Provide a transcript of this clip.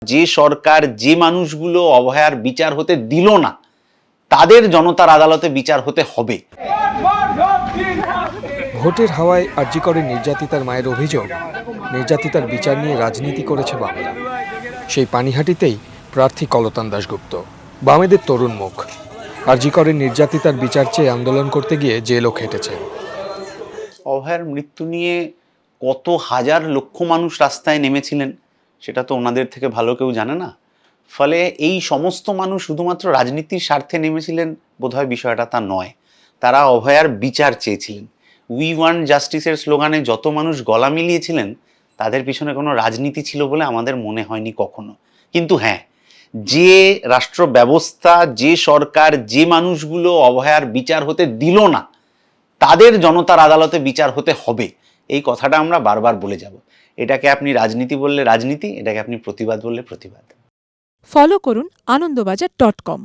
যে সরকার যে মানুষগুলো অভয়ার বিচার হতে দিল না তাদের জনতার আদালতে বিচার হতে হবে। ভোটের হাওয়ায় আরজি করে নির্যাতিতার মায়ের অভিযোগ, নির্যাতিতার বিচার নিয়ে রাজনীতি করেছে বামেরা। সেই পানিহাটিতেই প্রার্থী কলতান দাশগুপ্ত, বামেদের তরুণ মুখ। আরজি করে নির্যাতিতার বিচার চেয়ে আন্দোলন করতে গিয়ে জেলও খেটেছে। অভয়ার মৃত্যু নিয়ে কত হাজার লক্ষ মানুষ রাস্তায় নেমেছিলেন সেটা তো ওনাদের থেকে ভালো কেউ জানে না। ফলে এই সমস্ত মানুষ শুধুমাত্র রাজনীতির স্বার্থে নেমেছিলেন বোধহয় বিষয়টা তা নয়। তারা অভয়ার বিচার চেয়েছিলেন। উই ওয়ান্ট জাস্টিসের স্লোগানে যত মানুষ গলা মিলিয়েছিলেন তাদের পিছনে কোনো রাজনীতি ছিল বলে আমাদের মনে হয়নি কখনো। কিন্তু হ্যাঁ, যে রাষ্ট্র ব্যবস্থা, যে সরকার যে মানুষগুলো অভয়ার বিচার হতে দিল না তাদের জনতার আদালতে বিচার হতে হবে, এই কথাটা আমরা বারবার বলে যাব। এটাকে আপনি রাজনীতি বললে রাজনীতি, এটাকে আপনি প্রতিবাদ বললে প্রতিবাদ। ফলো করুন আনন্দবাজার.com।